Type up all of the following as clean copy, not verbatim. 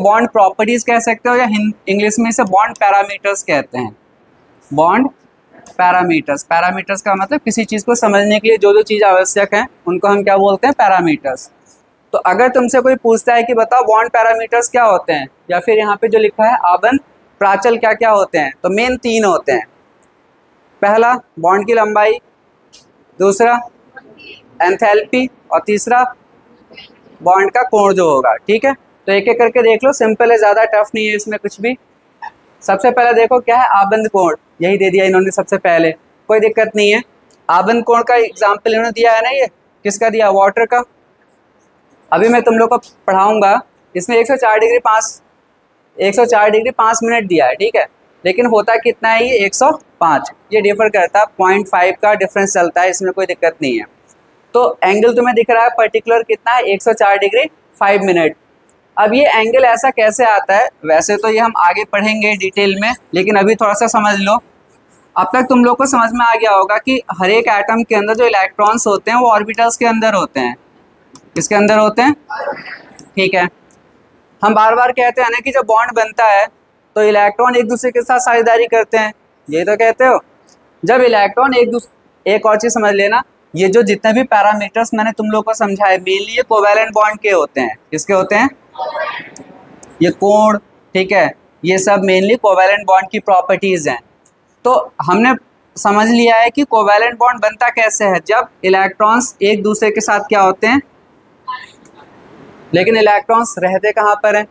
Bond properties कह सकते हो या इंग्लिश में इसे बॉन्ड पैरामीटर्स कहते हैं। बॉन्ड पैरामीटर्स, पैरामीटर्स का मतलब किसी चीज़ को समझने के लिए जो जो चीज़ आवश्यक है उनको हम क्या बोलते हैं, पैरामीटर्स। तो अगर तुमसे कोई पूछता है कि बताओ बॉन्ड पैरामीटर्स क्या होते हैं, या फिर यहाँ पे जो लिखा है आबंध प्राचल क्या क्या होते हैं, तो मेन 3 होते हैं। पहला बॉन्ड की लंबाई, दूसरा एंथैल्पी, और तीसरा बॉन्ड का कोण जो होगा। ठीक है, तो एक एक करके देख लो, सिंपल है, ज़्यादा टफ नहीं है इसमें कुछ भी। सबसे पहले देखो क्या है, आबंध कोण, यही दे दिया इन्होंने सबसे पहले, कोई दिक्कत नहीं है। आबंध कोण का एग्जाम्पल इन्होंने दिया है ना, ये किसका दिया, वाटर का। अभी मैं तुम लोग को पढ़ाऊंगा, इसमें 104 डिग्री 5 मिनट दिया है। ठीक है, लेकिन होता कितना है ये 105, ये डिफर करता है, 0.5 का डिफरेंस चलता है, इसमें कोई दिक्कत नहीं है। तो एंगल तुम्हें दिख रहा है पर्टिकुलर कितना है, 104 डिग्री 5 मिनट। अब ये एंगल ऐसा कैसे आता है, वैसे तो ये हम आगे पढ़ेंगे डिटेल में, लेकिन अभी थोड़ा सा समझ लो। अब तक तुम लोग को समझ में आ गया होगा कि हर एक एटम के अंदर जो इलेक्ट्रॉन्स होते हैं वो ऑर्बिटल्स के अंदर होते हैं। किसके अंदर होते हैं? ठीक है, हम बार बार कहते हैं ना कि जब बॉन्ड बनता है तो इलेक्ट्रॉन एक दूसरे के साथ साझेदारी करते हैं, ये तो कहते हो। जब इलेक्ट्रॉन एक और चीज़ समझ लेना, ये जो जितने भी पैरामीटर्स मैंने तुम लोग को समझाए, मेनली ये कोवैलेंट बॉन्ड के होते हैं। किसके होते हैं? ये कोण, ठीक है, ये सब मेनली कोवैलेंट बॉन्ड की प्रॉपर्टीज हैं। तो हमने समझ लिया है कि कोवैलेंट बॉन्ड बनता कैसे है, जब इलेक्ट्रॉन्स एक दूसरे के साथ क्या होते हैं, लेकिन इलेक्ट्रॉन्स रहते कहाँ पर हैं,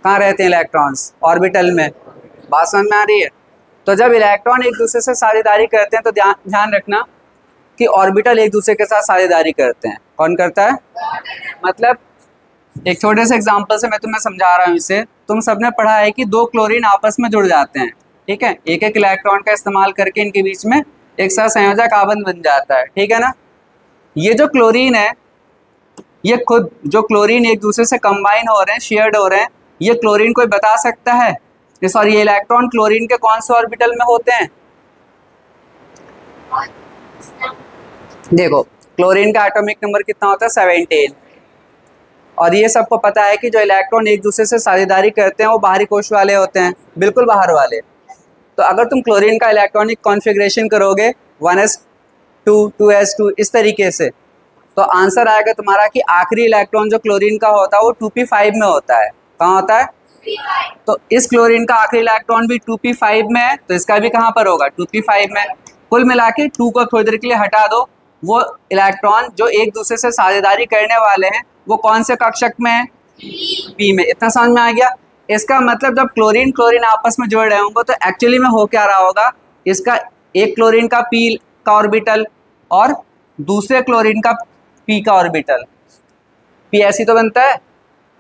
कहाँ रहते हैं इलेक्ट्रॉन्स? ऑर्बिटल में। बात समझ में आ रही है? तो जब इलेक्ट्रॉन एक दूसरे से साझेदारी करते हैं तो ध्यान रखना कि ऑर्बिटल एक दूसरे के साथ साझेदारी करते हैं। कौन करता है? मतलब एक छोटे से एग्जांपल से मैं तुम्हें समझा रहा हूँ इसे। तुम सबने पढ़ा है कि 2 क्लोरीन आपस में जुड़ जाते हैं, ठीक है, एक एक इलेक्ट्रॉन का इस्तेमाल करके इनके बीच में एक सहसंयोजक आबंध बन जाता है, ठीक है ना। ये जो क्लोरीन है, ये खुद जो क्लोरीन एक दूसरे से कंबाइन हो रहे हैं, शेयर्ड हो रहे हैं, ये क्लोरीन कोई बता सकता है? सॉरी, ये इलेक्ट्रॉन क्लोरीन के कौन से ऑर्बिटल में होते हैं? देखो, क्लोरीन का एटॉमिक नंबर कितना होता है? 17। और ये सबको पता है कि जो इलेक्ट्रॉन एक दूसरे से साझेदारी करते हैं वो बाहरी कोश वाले होते हैं, बिल्कुल बाहर वाले। तो अगर तुम क्लोरीन का इलेक्ट्रॉनिक कॉन्फ़िगरेशन करोगे 1s2 2s2 इस तरीके से, तो आंसर आएगा तुम्हारा कि आखिरी इलेक्ट्रॉन जो क्लोरीन का होता है वो 2p5 में होता है। कहाँ होता है? तो इस क्लोरीन का आखिरी इलेक्ट्रॉन भी 2p5 में है, तो इसका भी कहाँ पर होगा? 2p5 में। कुल मिला के 2 को थोड़ी देर के लिए हटा दो, वो इलेक्ट्रॉन जो एक दूसरे से साझेदारी करने वाले हैं वो कौन से कक्षक में है? पी में। इतना समझ में आ गया? इसका मतलब जब क्लोरीन क्लोरीन आपस में जुड़ रहे होंगे तो एक्चुअली में हो क्या रहा होगा, इसका एक क्लोरीन का पी का ऑर्बिटल और दूसरे क्लोरीन का पी का ऑर्बिटल, पी ऐसी तो बनता है।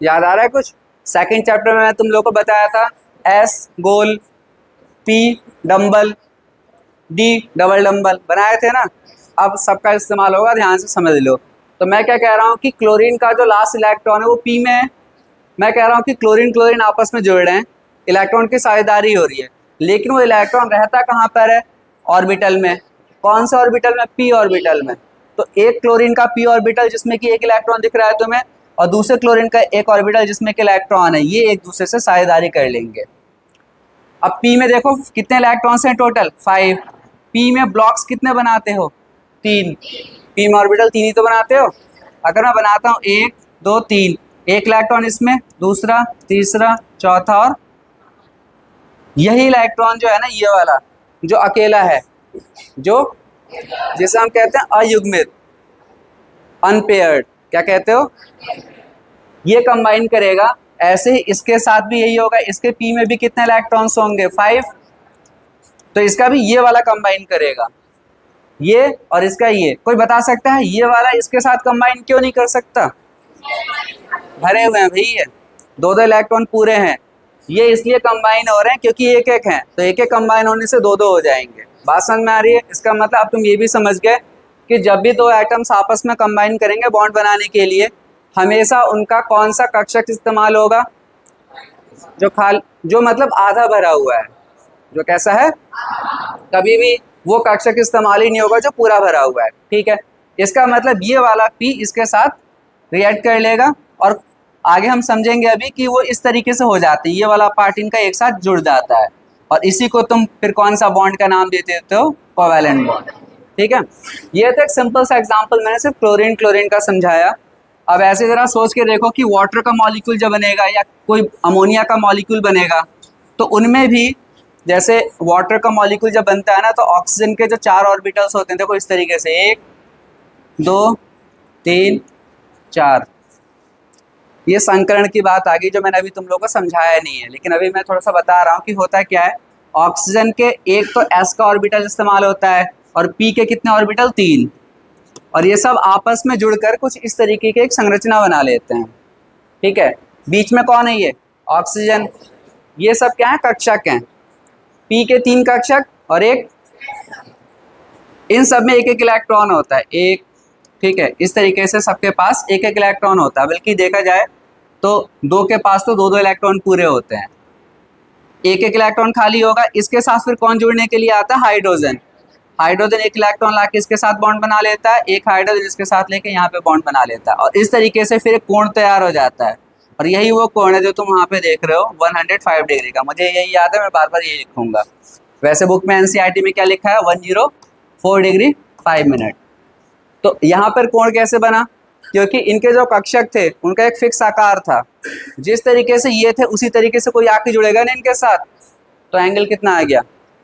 याद आ रहा है कुछ? सेकंड चैप्टर में मैं तुम लोग को बताया था, एस गोल, P dumbbell, D double dumbbell बनाए थे ना। अब सबका इस्तेमाल होगा, ध्यान से समझ लो। तो मैं क्या कह रहा हूँ कि क्लोरीन का जो लास्ट इलेक्ट्रॉन है वो पी में है। मैं कह रहा हूँ कि क्लोरीन क्लोरीन आपस में जुड़ रहे हैं, इलेक्ट्रॉन की साझेदारी हो रही है, लेकिन वो इलेक्ट्रॉन रहता कहाँ पर है? ऑर्बिटल में। कौन सा ऑर्बिटल में? पी ऑर्बिटल में। तो एक क्लोरीन का पी ऑर्बिटल जिसमें कि एक इलेक्ट्रॉन दिख रहा है तुम्हें, और दूसरे क्लोरीन का एक ऑर्बिटल जिसमें कि इलेक्ट्रॉन है, ये एक दूसरे से साझेदारी कर लेंगे। अब पी में देखो कितने इलेक्ट्रॉन्स हैं टोटल? 5। पी में ब्लॉक्स कितने बनाते हो? 3। पी में ऑर्बिटल 3 ही तो बनाते हो। अगर मैं बनाता हूँ 1 2 3, एक इलेक्ट्रॉन इसमें, दूसरा, तीसरा, चौथा, और यही इलेक्ट्रॉन जो है ना, ये वाला जो अकेला है, जो जिसे हम कहते हैं अयुग्मित, अनपेयर्ड, क्या कहते हो? ये कंबाइन करेगा। ऐसे ही इसके साथ भी यही होगा, इसके पी में भी कितने इलेक्ट्रॉन्स होंगे? 5। तो इसका भी ये वाला कंबाइन करेगा, ये और इसका ये। कोई बता सकता है ये वाला इसके साथ कंबाइन क्यों नहीं कर सकता? भरे हुए हैं भाई, ये 2 इलेक्ट्रॉन पूरे हैं, ये इसलिए कंबाइन हो रहे हैं क्योंकि एक एक हैं, तो एक एक कंबाइन होने से 2 हो जाएंगे। बात समझ में आ रही है? इसका मतलब अब तुम ये भी समझ गए कि जब भी 2 एटम्स आपस में कंबाइन करेंगे बॉन्ड बनाने के लिए, हमेशा उनका कौन सा कक्षक इस्तेमाल होगा? जो मतलब आधा भरा हुआ है, जो कैसा है, कभी भी वो कक्षक इस्तेमाल ही नहीं होगा जो पूरा भरा हुआ है, ठीक है। इसका मतलब ये वाला पी इसके साथ रिएक्ट कर लेगा और आगे हम समझेंगे अभी कि वो इस तरीके से हो जाते हैं, ये वाला पार्ट इनका एक साथ जुड़ जाता है और इसी को तुम फिर कौन सा बॉन्ड का नाम देते हो, कोवैलेंट बॉन्ड। ठीक है, ये तो एक सिंपल सा एग्जांपल मैंने सिर्फ क्लोरीन क्लोरीन का समझाया। अब ऐसे जरा सोच के देखो कि वाटर का मॉलिक्यूल जब बनेगा या कोई अमोनिया का मॉलिक्यूल बनेगा तो उनमें भी जैसे वाटर का मॉलिक्यूल जब बनता है ना तो ऑक्सीजन के जो 4 ऑर्बिटल्स होते हैं देखो इस तरीके से 1 2 3 4, ये संकरण की बात आ गई जो मैंने अभी तुम लोगों को समझाया नहीं है, लेकिन अभी मैं थोड़ा सा बता रहा हूँ कि होता क्या है। ऑक्सीजन के एक तो s का ऑर्बिटल इस्तेमाल होता है और p के कितने ऑर्बिटल, 3, और ये सब आपस में जुड़कर कुछ इस तरीके की एक संरचना बना लेते हैं। ठीक है, बीच में कौन है, ये ऑक्सीजन। ये सब क्या है, कक्षक हैं, p के 3 कक्षक और एक, इन सब में एक एक इलेक्ट्रॉन होता है, एक। ठीक है, इस तरीके से सबके पास एक एक इलेक्ट्रॉन होता है, बल्कि देखा जाए तो दो के पास तो दो दो इलेक्ट्रॉन पूरे होते हैं, एक एक इलेक्ट्रॉन खाली होगा। इसके साथ फिर कौन जुड़ने के लिए आता है, हाइड्रोजन। हाइड्रोजन एक इलेक्ट्रॉन लाके इसके साथ बॉन्ड बना लेता है, एक हाइड्रोजन इसके साथ लेके यहाँ पे बॉन्ड बना लेता है, और इस तरीके से फिर एक कोण तैयार हो जाता है। और यही वो कोण है जो तुम वहाँ पे देख रहे हो 105 डिग्री का। मुझे यही याद है, मैं बार बार यही लिखूंगा। वैसे बुक में एनसीईआरटी में क्या लिखा है, 104 डिग्री 5 मिनट। तो यहाँ पर कोण कैसे बना, क्योंकि इनके जो कक्षक थे उनका एक फिक्स आकार था, जिस तरीके से ये थे उसी तरीके से कोई आके जुड़ेगा ना इनके साथ, तो एंगल कितना आ गया,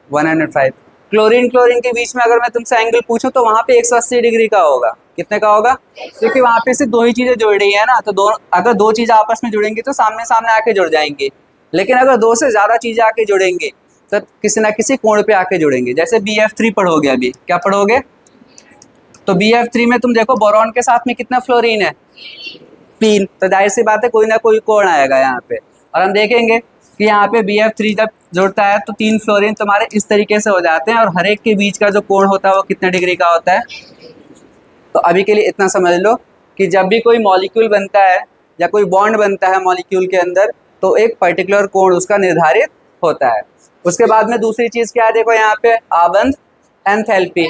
105। क्लोरीन क्लोरीन के बीच में अगर मैं तुमसे एंगल पूछूं तो वहां पे 180 डिग्री का होगा। कितने का होगा, क्योंकि वहां पे सिर्फ दो ही चीजें जुड़ रही है ना, तो दोनों अगर दो चीजें आपस में जुड़ेंगी तो सामने सामने आके जुड़ जाएंगे, लेकिन अगर दो से ज्यादा चीजें आके जुड़ेंगे तो किसी ना किसी कोण पे आके जुड़ेंगे। जैसे BF3 पढ़ोगे, अभी क्या पढ़ोगे, तो BF3 में तुम देखो बोरॉन के साथ में कितना फ्लोरीन है, 3, तो जाहिर सी बात है कोई ना कोई कोण आएगा यहाँ पे। और हम देखेंगे कि यहाँ पे BF3 जब जुड़ता है तो 3 फ्लोरीन तुम्हारे इस तरीके से हो जाते हैं, और हर एक के बीच का जो कोण होता है वो कितने डिग्री का होता है। तो अभी के लिए इतना समझ लो कि जब भी कोई मॉलिक्यूल बनता है या कोई बॉन्ड बनता है मॉलिक्यूल के अंदर, तो एक पर्टिकुलर कोण उसका निर्धारित होता है। उसके बाद में दूसरी चीज़ क्या है, देखो यहाँ पे आबंध एंथैल्पी।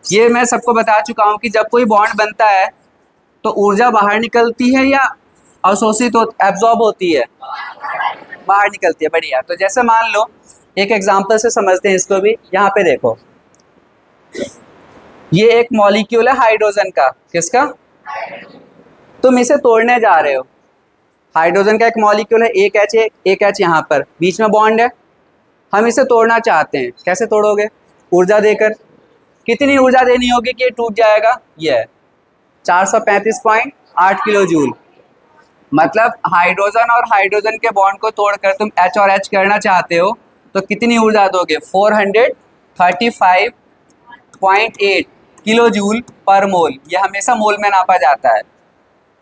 ये मैं सबको बता चुका हूँ कि जब कोई बॉन्ड बनता है तो ऊर्जा बाहर निकलती है या अवशोषित एब्जॉर्ब होती है, बाहर निकलती है। बढ़िया, तो जैसे मान लो एक एग्जांपल से समझते हैं इसको भी। यहाँ पे देखो, ये एक मॉलिक्यूल है हाइड्रोजन का, किसका, तुम इसे तोड़ने जा रहे हो। हाइड्रोजन का एक मॉलिक्यूल है, एक एच, एक एच यहाँ पर बीच में बॉन्ड है, हम इसे तोड़ना चाहते हैं। कैसे तोड़ोगे, ऊर्जा देकर। कितनी ऊर्जा देनी होगी कि ये टूट जाएगा, ये है 435.8 किलो जूल। मतलब हाइड्रोजन और हाइड्रोजन के बॉन्ड को तोड़कर तुम H और H करना चाहते हो तो कितनी ऊर्जा दोगे, 435.8 किलो जूल पर मोल। ये हमेशा मोल में नापा जाता है।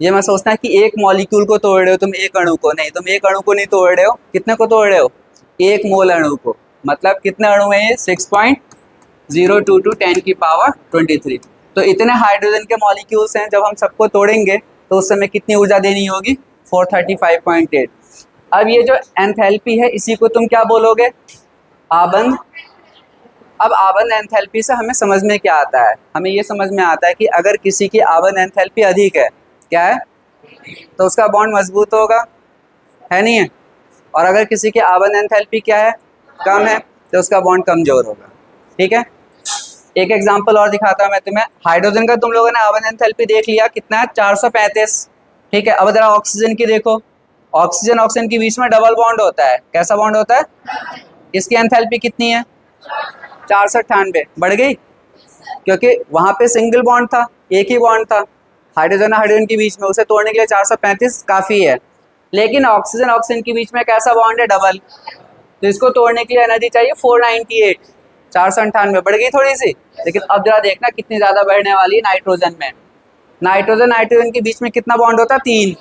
ये मैं सोचता है कि एक मॉलिक्यूल को तोड़ रहे हो तुम, एक अणु को नहीं, तुम एक अणु को नहीं तोड़ रहे हो, कितने को तोड़ रहे हो, एक मोल अणु को। मतलब कितने अणु है ये, 6.022 10 की पावर 23। तो इतने हाइड्रोजन के मॉलिक्यूल्स हैं, जब हम सबको तोड़ेंगे तो उस समय कितनी ऊर्जा देनी होगी, 435.8। अब ये जो एंथैल्पी है इसी को तुम क्या बोलोगे, आबंध। अब आबंध एंथैल्पी से हमें समझ में क्या आता है, हमें ये समझ में आता है कि अगर किसी की आबंध एंथैल्पी अधिक है, क्या है, तो उसका बॉन्ड मजबूत होगा, है नहीं है। और अगर किसी की आबंध एंथैल्पी क्या है, कम है, तो उसका बॉन्ड कमजोर होगा। ठीक है, एक एग्जांपल और दिखाता हूँ मैं तुम्हें। हाइड्रोजन का तुम लोगों ने आबंध एंथैल्पी देख लिया, कितना है, 435। ठीक है, अब जरा ऑक्सीजन की देखो। ऑक्सीजन ऑक्सीजन के बीच में डबल बॉन्ड होता है, कैसा बॉन्ड होता है, इसकी एंथैल्पी कितनी है, 498। बढ़ गई, क्योंकि वहां पे सिंगल बॉन्ड था, एक ही बॉन्ड था हाइड्रोजन और हाइड्रोजन के बीच में, उसे तोड़ने के लिए 435 काफी है। लेकिन ऑक्सीजन ऑक्सीजन के बीच में कैसा बॉन्ड है, डबल, तो इसको तोड़ने के लिए एनर्जी चाहिए 498, 498। बढ़ गई थोड़ी सी। लेकिन अब जरा देखना कितनी ज्यादा बढ़ने वाली है नाइट्रोजन में। नाइट्रोजन नाइट्रोजन के बीच में कितना बॉन्ड होता है, 3,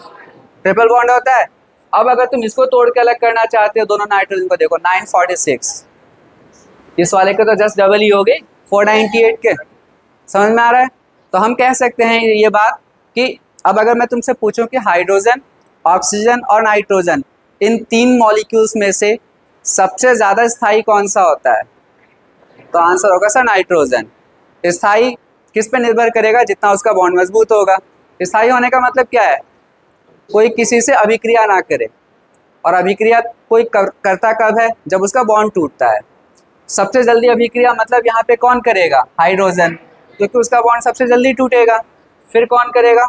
ट्रिपल बॉन्ड होता है। अब अगर तुम इसको तोड़ के अलग करना चाहते हो दोनों नाइट्रोजन को, देखो 946, इस वाले के तो जस्ट डबल ही हो गई 498 के। समझ में आ रहा है। तो हम कह सकते हैं ये बात कि अब अगर मैं तुमसे पूछूं कि हाइड्रोजन, ऑक्सीजन और नाइट्रोजन, इन 3 मॉलिक्यूल्स में से सबसे ज्यादा स्थायी कौन सा होता है, तो आंसर होगा सर नाइट्रोजन। स्थायी किस पे निर्भर करेगा, जितना उसका बॉन्ड मजबूत होगा। स्थायी होने का मतलब क्या है, कोई किसी से अभिक्रिया ना करे, और अभिक्रिया कोई करता कब है? जब उसका बॉन्ड टूटता है। सबसे जल्दी अभिक्रिया मतलब यहाँ पे कौन करेगा? हाइड्रोजन, क्योंकि उसका बॉन्ड सबसे जल्दी टूटेगा। फिर कौन करेगा?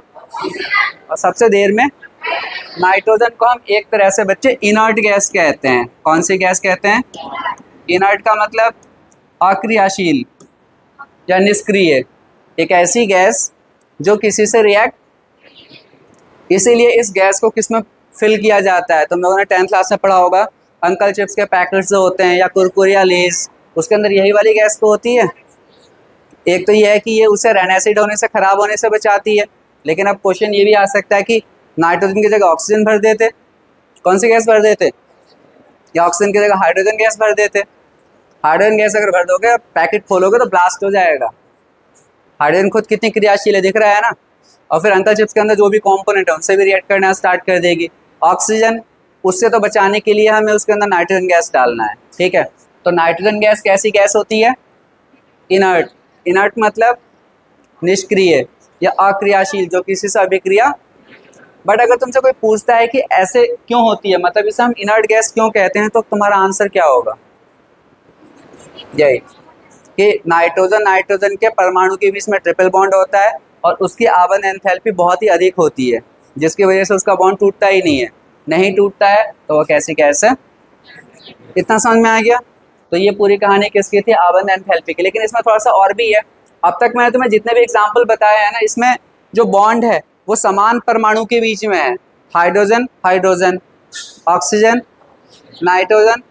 और सबसे देर में नाइट्रोजन को हम एक तरह से बच्चे इनर्ट गैस कहते हैं। कौन सी गैस कहते हैं? इनर्ट का मतलब अक्रियाशील या निष्क्रिय, एक ऐसी गैस जो किसी से रिएक्ट, इसीलिए इस गैस को किस में फिल किया जाता है? तुम लोगों ने 10th क्लास में पढ़ा होगा, अंकल चिप्स के पैकेट्स जो होते हैं या कुरकुरे या लेज, उसके अंदर यही वाली गैस तो होती है। एक तो ये है कि ये उसे रेनेसिड होने से, खराब होने से बचाती है, लेकिन अब क्वेश्चन ये भी आ सकता है कि नाइट्रोजन की जगह ऑक्सीजन भर देते, कौन सी गैस भर देते? या ऑक्सीजन की जगह हाइड्रोजन गैस भर देते। हाइड्रोजन गैस अगर भर दोगे, पैकेट खोलोगे तो ब्लास्ट हो जाएगा। हाइड्रोजन खुद कितनी क्रियाशील है, दिख रहा है ना। और फिर अंकल चिप्स के अंदर जो भी कंपोनेंट है उनसे भी रिएक्ट करना स्टार्ट कर देगी। ऑक्सीजन, उससे तो बचाने के लिए हमें उसके अंदर नाइट्रोजन गैस डालना है, ठीक है। तो नाइट्रोजन गैस कैसी गैस होती है? इनर्ट। इनर्ट मतलब निष्क्रिय या अक्रियाशील, जो किसी से अभिक्रिया। बट अगर तुमसे कोई पूछता है कि ऐसे क्यों होती है, मतलब इसे हम इनर्ट गैस क्यों कहते हैं, तो तुम्हारा आंसर क्या होगा? यही कि नाइट्रोजन के परमाणु के बीच में ट्रिपल बॉन्ड होता है और उसकी आवन एंथैल्पी बहुत ही अधिक होती है, जिसकी वजह से उसका बॉन्ड टूटता ही नहीं है। नहीं टूटता है तो वो कैसी गैस है? इतना समझ में आ गया? तो ये पूरी कहानी किसकी थी? आवन एंथैल्पी की। लेकिन इसमें थोड़ा सा और भी है। अब तक मैंने तुम्हें जितने भी एग्जाम्पल बताए हैं ना, इसमें जो बॉन्ड है वो समान परमाणु के बीच में है। Hydrogen hydrogen, oxygen nitrogen.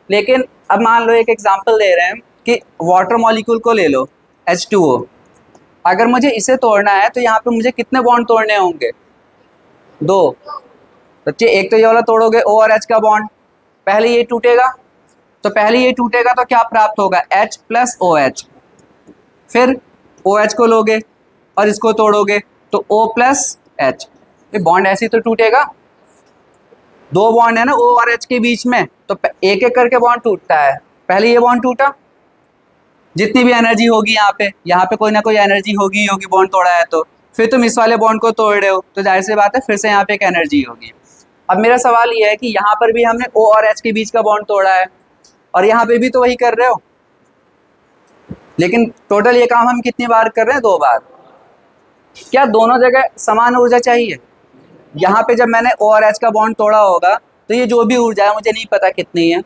लेकिन अब मान लो एक एग्जाम्पल दे रहे हैं कि वाटर मॉलिक्यूल को ले लो, H2O। अगर मुझे इसे तोड़ना है तो यहाँ पे मुझे कितने बॉन्ड तोड़ने होंगे? 2। बच्चे एक तो ये वाला तोड़ोगे, O और H का बॉन्ड, पहले ये टूटेगा, तो पहले ये टूटेगा तो क्या प्राप्त होगा? H plus OH। फिर OH को लोगे और इसको तोड़ोगे तो O प्लस H। ये बॉन्ड ऐसे ही तो टूटेगा। 2 बॉन्ड है ना O और H के बीच में, तो एक एक करके बॉन्ड टूटता है। पहले ये बॉन्ड टूटा, जितनी भी एनर्जी होगी यहाँ पे कोई ना कोई एनर्जी होगी ही होगी, बॉन्ड तोड़ा है तो। फिर तुम इस वाले बॉन्ड को तोड़ रहे हो तो जाहिर सी बात है फिर से यहाँ पे एक एनर्जी होगी। अब मेरा सवाल ये है कि यहाँ पर भी हमने O और H के बीच का बॉन्ड तोड़ा है और यहाँ पे भी तो वही कर रहे हो, लेकिन टोटल ये काम हम कितनी बार कर रहे हैं? 2 बार। क्या दोनों जगह समान ऊर्जा चाहिए? यहाँ पे जब मैंने O और H का बॉन्ड तोड़ा होगा तो ये जो भी ऊर्जा है, मुझे नहीं पता कितनी है,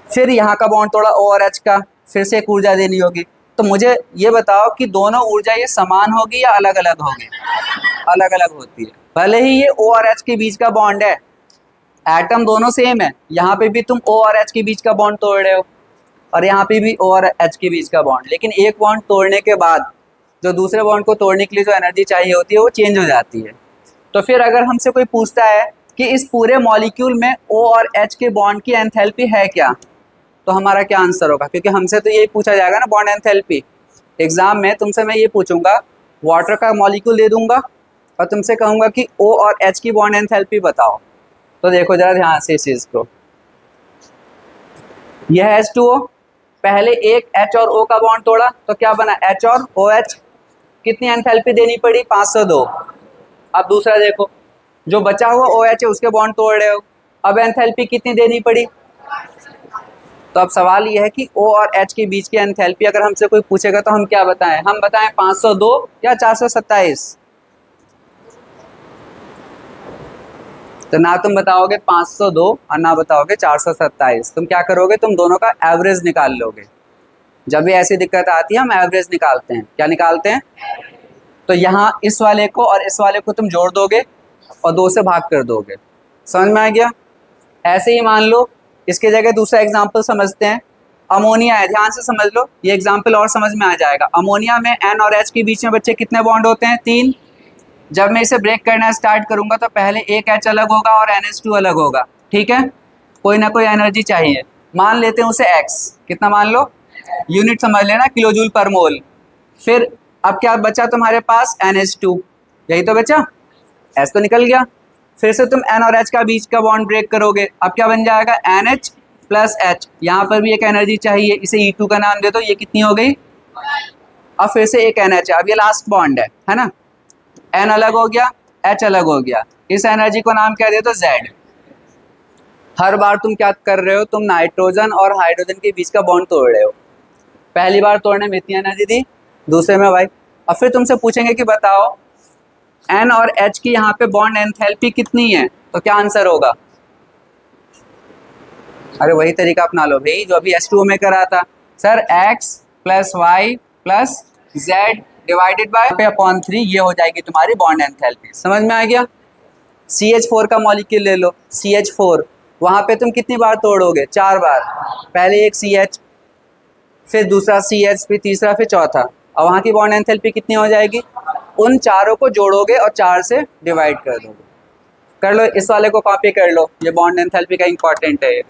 फिर यहाँ का बॉन्ड तोड़ा O और H का, फिर से एक ऊर्जा देनी होगी। तो मुझे ये बताओ कि दोनों ऊर्जा ये समान होगी या अलग अलग होगी? अलग अलग होती है। भले ही ये O और H के बीच का बॉन्ड है, एटम दोनों सेम है, यहाँ पे भी तुम O और H के बीच का बॉन्ड तोड़ रहे हो और यहाँ पे भी O और H के बीच का बॉन्ड, लेकिन एक बॉन्ड तोड़ने के बाद जो दूसरे बॉन्ड को तोड़ने के लिए जो एनर्जी चाहिए होती है वो चेंज हो जाती है। तो फिर अगर हमसे कोई पूछता है कि इस पूरे मॉलिक्यूल में O और H के बॉन्ड की एंथैल्पी है क्या, तो हमारा क्या आंसर होगा? क्योंकि हमसे तो यही पूछा जाएगा ना, बॉन्ड एंथैल्पी। एग्जाम में तुमसे मैं ये पूछूंगा, वाटर का मॉलिक्यूल दे दूंगा और तुमसे कहूंगा कि O और H की बॉन्ड एंथैल्पी बताओ। तो देखो जरा ध्यान से इस चीज को, यह है H2O, पहले एक H और O का बॉन्ड तोड़ा तो क्या बना? H और OH। कितनी एंथैल्पी देनी पड़ी? 502। अब दूसरा देखो, जो बचा हुआ OH है उसके बॉन्ड तोड़ रहे हो, अब एंथैल्पी कितनी देनी पड़ी? तो अब सवाल ये है कि O और H के बीच की एंथैल्पी अगर हमसे कोई पूछेगा तो हम क्या बताएं? हम बताएं 502 या 427? तो ना तुम बताओगे 502 और ना बताओगे 427। तुम क्या करोगे? तुम दोनों का एवरेज निकाल लोगे। जब भी ऐसी दिक्कत आती है हम एवरेज निकालते हैं। क्या निकालते हैं? तो यहाँ इस वाले को और इस वाले को तुम जोड़ दोगे और 2 से भाग कर दोगे। समझ में आ गया? ऐसे ही मान लो, इसके जगह दूसरा एग्जाम्पल समझते हैं। अमोनिया है, ध्यान से समझ लो, ये एग्जाम्पल और समझ में आ जाएगा। अमोनिया में N और H के बीच में बच्चे कितने बॉन्ड होते हैं? 3। जब मैं इसे ब्रेक करना स्टार्ट करूंगा तो पहले एक H अलग होगा और NH2 अलग होगा, ठीक है। कोई ना कोई एनर्जी चाहिए, मान लेते हैं उसे X। कितना मान लो? यूनिट समझ लेना, किलो जूल पर मोल। फिर अब क्या बचा तुम्हारे पास? NH2, यही तो बचा, H तो निकल गया। फिर से तुम N और H का बीच का बॉन्ड ब्रेक करोगे, अब क्या बन जाएगा? NH plus H। यहाँ पर भी एक एनर्जी चाहिए, इसे E2 का नाम दे दो। ये कितनी हो गई? अब फिर से एक NH है, अब ये लास्ट बॉन्ड है ना। N अलग हो गया, H अलग हो गया, इस एनर्जी को नाम क्या दे दो Z। हर बार तुम क्या कर रहे हो, तुम नाइट्रोजन और हाइड्रोजन के बीच का बॉन्ड तोड़ रहे हो। पहली बार तोड़ने में इतनी एनर्जी दी, दूसरे में वाई। अब फिर तुमसे पूछेंगे कि बताओ N और H की यहाँ पे बॉन्ड एंथैल्पी कितनी है, तो क्या आंसर होगा? अरे वही तरीका अपना लो भाई जो अभी H2O में करा था sir, X plus Y plus Z divided by पे अपॉन 3, ये हो जाएगी तुम्हारी बॉन्ड एंथैल्पी। समझ में आ गया? CH4 का मॉलिक्यूल ले लो, CH4, वहाँ पे तुम कितनी बार तोड़ोगे? 4 बार। पहले एक CH, फिर दूसरा CH, फिर तीसरा, फिर चौथा, और वहाँ की बॉन्ड एंथैल्पी कितनी हो जाएगी? उन चारों को जोड़ोगे और 4 से डिवाइड कर दोगे। कर लो, इस वाले को कॉपी कर लो, ये बॉन्ड एंथैल्पी का इंपॉर्टेंट है ये।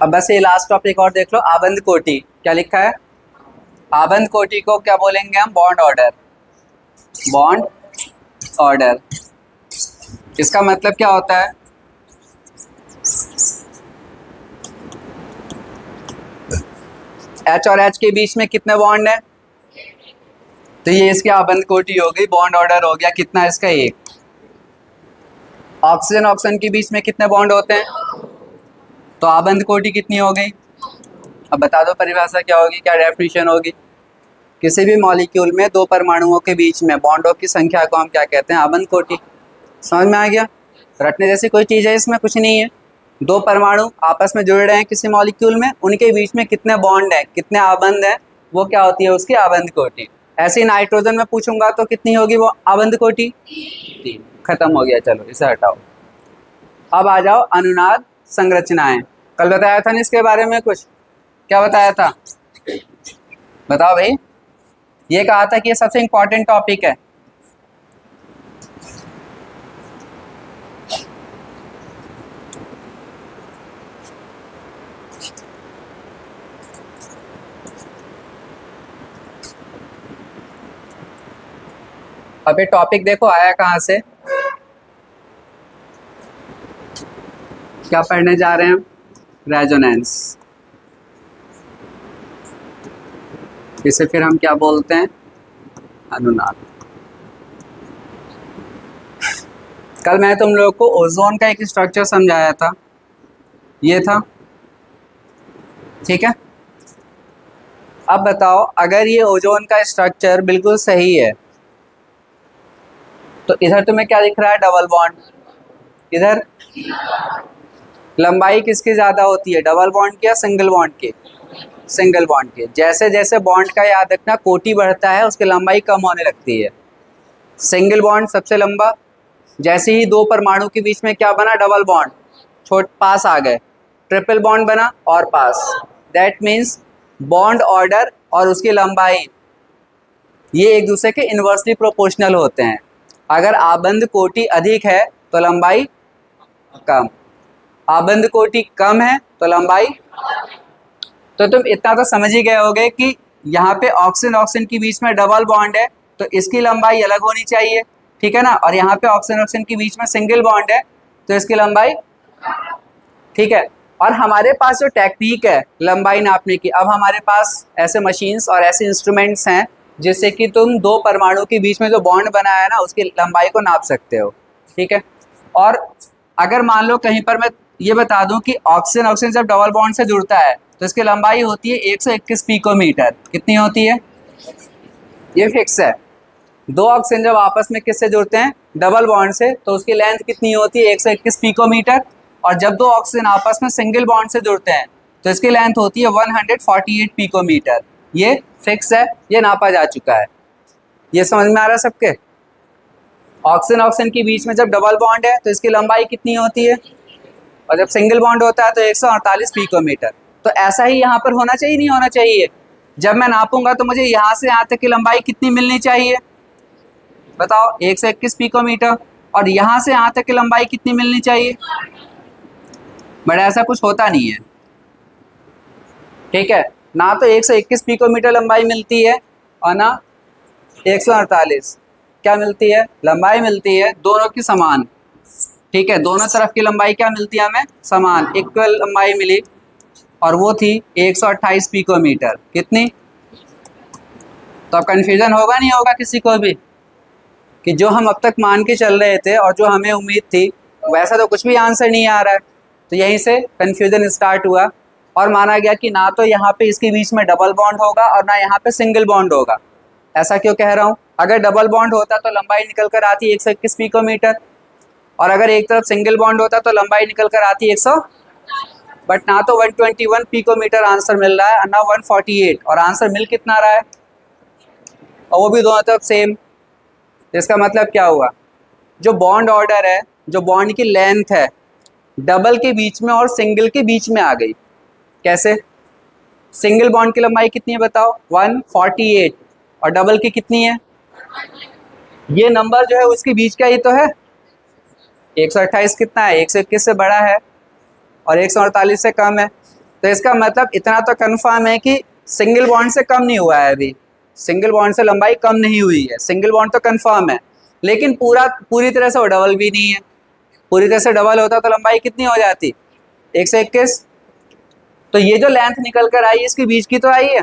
अब बस ये लास्ट टॉपिक और देख लो, आबंद कोटि। क्या लिखा है? आबंद कोटि को क्या बोलेंगे हम? Bond order. बॉन्ड ऑर्डर, इसका मतलब क्या होता है? H और H के बीच में कितने बॉन्ड है? तो ये इसकी आबंद कोटि हो गई, बॉन्ड ऑर्डर हो गया। कितना इसका? एक। ऑक्सीजन ऑक्सीजन के बीच में कितने बॉन्ड होते हैं? तो आबंद कोटि कितनी हो गई? अब बता दो परिभाषा क्या होगी, क्या डेफिनेशन होगी? किसी भी मॉलिक्यूल में दो परमाणुओं के बीच में बॉन्डों की संख्या को हम क्या कहते हैं? आबंद कोटि। समझ में आ गया? रटने जैसी कोई चीज़ है इसमें? कुछ नहीं है। दो परमाणु आपस में जुड़ रहे हैं किसी मॉलिक्यूल में, उनके बीच में कितने बॉन्ड हैं, कितने आबंद हैं, वो क्या होती है? उसकी आबंद कोटि। ऐसे ही नाइट्रोजन में पूछूंगा तो कितनी होगी वो आबंद कोटि? 3। खत्म हो गया, चलो इसे हटाओ। अब आ जाओ अनुनाद संरचनाएं। कल बताया था ना इसके बारे में कुछ, क्या बताया था? बताओ भाई। ये कहा था कि ये सबसे इंपॉर्टेंट टॉपिक है। अब ये टॉपिक देखो आया कहाँ से, क्या पढ़ने जा रहे हैं हम? रेजोनेंस। इसे फिर हम क्या बोलते हैं? अनुनाद। कल मैं तुम लोगों को ओजोन का एक स्ट्रक्चर समझाया था, ये था, ठीक है? अब बताओ अगर ये ओजोन का स्ट्रक्चर बिल्कुल सही है तो इधर तुम्हें क्या दिख रहा है? Double bond. इधर लंबाई किसकी ज़्यादा होती है, डबल बॉन्ड की या सिंगल बॉन्ड की? सिंगल बॉन्ड की। जैसे जैसे बॉन्ड का याद रखना कोटि बढ़ता है उसकी लंबाई कम होने लगती है। सिंगल बॉन्ड सबसे लंबा, जैसे ही दो परमाणु के बीच में क्या बना? डबल बॉन्ड, पास आ गए, ट्रिपल बॉन्ड बना और पास। दैट मीन्स बॉन्ड ऑर्डर और उसकी लंबाई ये एक दूसरे के इन्वर्सली प्रोपोर्शनल होते हैं। अगर आबंद कोटि अधिक है तो लंबाई कम, आबंद कोटि कम है तो लंबाई। तो तुम इतना तो समझ ही गए होगे कि यहाँ पे ऑक्सीजन ऑक्सीजन के बीच में डबल बॉन्ड है तो इसकी लंबाई अलग होनी चाहिए, ठीक है ना? और यहाँ पे ऑक्सीजन ऑक्सीजन के बीच में सिंगल बॉन्ड है तो इसकी लंबाई, ठीक है? और हमारे पास जो टेक्निक है लंबाई नापने की, अब हमारे पास ऐसे मशीन्स और ऐसे इंस्ट्रूमेंट्स हैं जिससे कि तुम दो परमाणु के बीच में जो बॉन्ड बनाया है ना उसकी लंबाई को नाप सकते हो, ठीक है? और अगर मान लो कहीं पर मैं ये बता दूं कि ऑक्सीजन ऑक्सीजन जब डबल बॉन्ड से जुड़ता है तो इसकी लंबाई होती है 121 पिकोमीटर। कितनी होती है? ये फिक्स है। दो ऑक्सीजन जब आपस में किससे जुड़ते हैं? डबल बॉन्ड से, तो उसकी लेंथ कितनी होती है? 121 पिकोमीटर। और जब दो ऑक्सीजन आपस में सिंगल बॉन्ड से जुड़ते हैं तो इसकी लेंथ होती है 148 पिकोमीटर। ये फिक्स है, ये नापा जा चुका है। ये समझ में आ रहा है सबके? ऑक्सीजन ऑक्सीजन के बीच में जब डबल बॉन्ड है तो इसकी लंबाई कितनी होती है, और जब सिंगल बॉन्ड होता है तो 148 पिकोमीटर। तो ऐसा ही यहाँ पर होना चाहिए, नहीं होना चाहिए? जब मैं नापूंगा तो मुझे यहाँ से यहाँ तक की लंबाई कितनी मिलनी चाहिए बताओ? 121 पिकोमीटर। और यहाँ से यहाँ तक की लंबाई कितनी मिलनी चाहिए? बट ऐसा कुछ होता नहीं है, ठीक है? ना तो 121 पिकोमीटर लंबाई मिलती है और ना 148। क्या मिलती है, लंबाई मिलती है दोनों की समान। ठीक है, दोनों तरफ की लंबाई क्या मिलती है हमें, समान, इक्वल लंबाई मिली, और वो थी 128 पिकोमीटर। कितनी? तो अब कन्फ्यूजन होगा नहीं होगा किसी को भी कि जो हम अब तक मान के चल रहे थे और जो हमें उम्मीद थी वैसा तो कुछ भी आंसर नहीं आ रहा है। तो यहीं से कन्फ्यूजन स्टार्ट हुआ और माना गया कि ना तो यहाँ पे इसके बीच में डबल बॉन्ड होगा और ना यहाँ पे सिंगल बॉन्ड होगा। ऐसा क्यों कह रहा हूँ, अगर डबल बॉन्ड होता तो लंबाई निकल कर आती 121 पिकोमीटर, और अगर एक तरफ सिंगल बॉन्ड होता तो लंबाई निकल कर आती 100, बट ना तो 121 पिकोमीटर आंसर मिल रहा है ना 148, और आंसर मिल कितना रहा है, और वो भी दोनों तरफ सेम। इसका मतलब क्या हुआ, जो बॉन्ड ऑर्डर है, जो बॉन्ड की लेंथ है, डबल के बीच में और सिंगल के बीच में आ गई। कैसे? सिंगल बॉन्ड की लंबाई कितनी है बताओ, 148, और डबल की कितनी है, ये नंबर जो है उसके बीच का ही तो है। 128 कितना है, 121 से बड़ा है और 148 से कम है। तो इसका मतलब इतना तो कंफर्म है कि सिंगल बॉन्ड से कम नहीं हुआ है, अभी सिंगल बॉन्ड से लंबाई कम नहीं हुई है, सिंगल बॉन्ड तो कंफर्म है, लेकिन पूरी तरह से वो डबल भी नहीं है। पूरी तरह से डबल होता तो लंबाई कितनी हो जाती, 121। तो ये जो लेंथ निकल कर आई इसके बीच की तो आई है।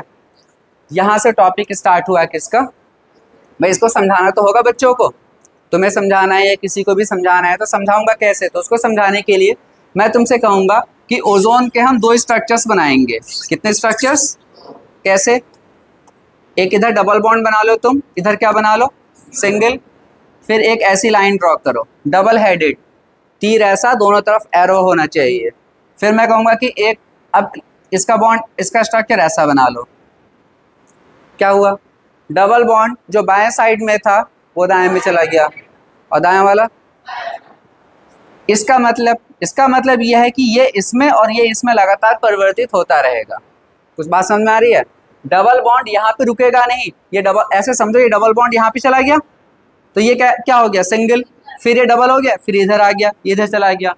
यहाँ से टॉपिक स्टार्ट हुआ किसका, भाई इसको समझाना तो होगा बच्चों को, तुम्हें समझाना है या किसी को भी समझाना है तो समझाऊंगा कैसे। तो उसको समझाने के लिए मैं तुमसे कहूँगा कि ओजोन के हम 2 स्ट्रक्चर्स बनाएंगे। कितने स्ट्रक्चर्स, कैसे, एक इधर डबल बॉन्ड बना लो तुम, इधर क्या बना लो, सिंगल, फिर एक ऐसी लाइन ड्रॉ करो डबल हेडेड, तीर ऐसा दोनों तरफ एरो होना चाहिए। फिर मैं कहूँगा कि एक, अब इसका बॉन्ड, इसका स्ट्रक्चर ऐसा बना लो। क्या हुआ, डबल बॉन्ड जो बाएं साइड में था वो दाएं में चला गया, और दाएं वाला, इसका मतलब यह है कि ये इसमें और ये इसमें लगातार परिवर्तित होता रहेगा। कुछ बात समझ में आ रही है? डबल बॉन्ड यहाँ पे रुकेगा नहीं, ये डबल, ऐसे समझो ये डबल बॉन्ड यहाँ पे चला गया तो ये क्या हो गया, सिंगल, फिर ये डबल हो गया, फिर इधर आ गया, ये इधर चला गया।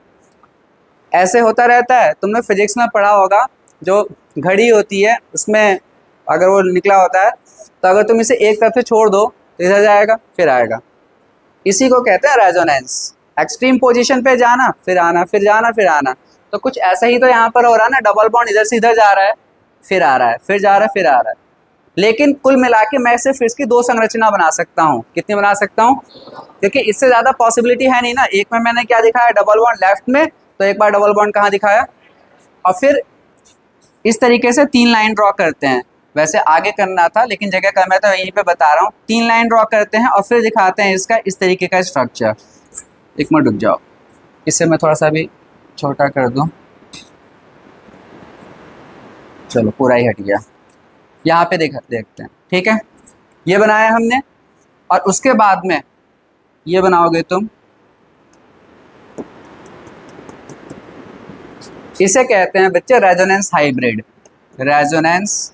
ऐसे होता रहता है। तुमने फिजिक्स में पढ़ा होगा, जो घड़ी होती है उसमें अगर वो निकला होता है तो अगर तुम इसे एक तरफ से छोड़ दो तो इधर जाएगा फिर आएगा। इसी को कहते हैं रेजोनेंस। एक्सट्रीम पोजीशन पे जाना फिर आना, फिर जाना फिर आना। तो कुछ ऐसा ही तो यहाँ पर हो रहा है ना, डबल बॉन्ड इधर से इधर जा रहा है, फिर आ रहा है, फिर जा रहा है, फिर आ रहा है। लेकिन कुल मिला के मैं सिर्फ इसकी 2 संरचना बना सकता हूँ। कितनी बना सकता हूँ, क्योंकि इससे ज़्यादा पॉसिबिलिटी है नहीं ना। एक में मैंने क्या दिखाया, डबल बॉन्ड लेफ्ट में, तो एक बार डबल बॉन्ड कहाँ दिखाया, और फिर इस तरीके से 3 लाइन ड्रॉ करते हैं। वैसे आगे करना था लेकिन जगह कम है तो यहीं पे बता रहा हूँ। 3 लाइन ड्रॉ करते हैं और फिर दिखाते हैं इसका इस तरीके का स्ट्रक्चर। एक मिनट रुक जाओ, इससे मैं थोड़ा सा भी छोटा कर दूँ, चलो पूरा ही हट गया। यहाँ पे देखते हैं, ठीक है, ये बनाया हमने, और उसके बाद में ये बनाओगे तुम, इसे कहते हैं बच्चे resonance hybrid. Resonance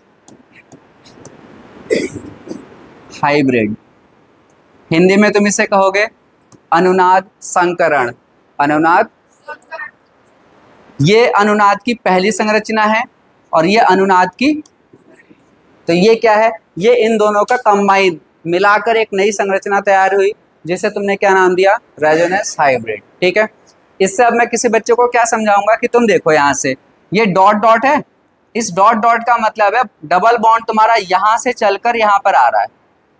hybrid, Hindi में तुम इसे कहोगे अनुनाद संकरण। अनुनाद, ये अनुनाद की पहली संरचना है और ये अनुनाद की, तो ये क्या है, ये इन दोनों का कंबाइन मिलाकर एक नई संरचना तैयार हुई जिसे तुमने क्या नाम दिया, रेजोनेंस हाइब्रिड। ठीक है, इससे अब मैं किसी बच्चे को क्या समझाऊंगा कि तुम देखो यहाँ से ये डॉट डॉट है, इस डॉट डॉट का मतलब है डबल बॉन्ड तुम्हारा यहाँ से चलकर यहाँ पर आ रहा है।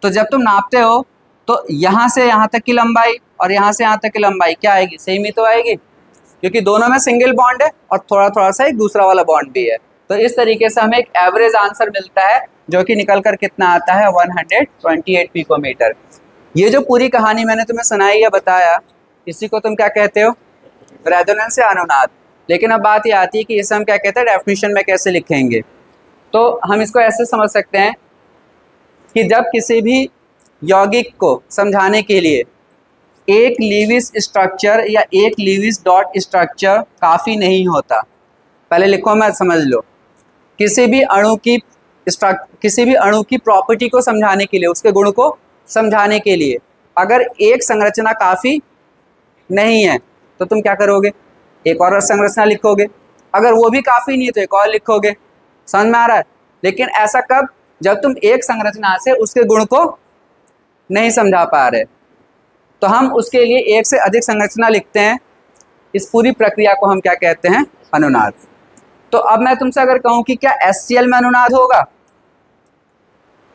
तो जब तुम नापते हो तो यहाँ से यहाँ तक की लंबाई और यहाँ से यहाँ तक की लंबाई क्या आएगी, सेम ही तो आएगी, क्योंकि दोनों में सिंगल बॉन्ड है और थोड़ा थोड़ा सा एक दूसरा वाला बॉन्ड भी है। तो इस तरीके से हमें एक एवरेज आंसर मिलता है जो कि निकल कर कितना आता है, 128 पिकोमीटर। ये जो पूरी कहानी मैंने तुम्हें सुनाई या बताया, इसी को तुम क्या कहते हो, रेजोनेंस या अनुनाद। लेकिन अब बात ये आती है कि इसे हम क्या कहते हैं, डेफिनेशन में कैसे लिखेंगे। तो हम इसको ऐसे समझ सकते हैं कि जब किसी भी यौगिक को समझाने के लिए एक लीविस स्ट्रक्चर या एक लीविस डॉट स्ट्रक्चर काफ़ी नहीं होता। पहले लिखो, मैं समझ लो, किसी भी अणु की प्रॉपर्टी को समझाने के लिए, उसके गुण को समझाने के लिए अगर एक संरचना काफ़ी नहीं है तो तुम क्या करोगे, एक और संरचना लिखोगे। अगर वो भी काफ़ी नहीं है तो एक और लिखोगे। समझ में आ रहा है? लेकिन ऐसा कब, जब तुम एक संरचना से उसके गुण को नहीं समझा पा रहे। तो हम उसके लिए एक से अधिक संरचना लिखते हैं। इस पूरी प्रक्रिया को हम क्या कहते हैं? अनुनाद। तो अब मैं तुमसे अगर कहूं कि क्या HCl में अनुनाद होगा?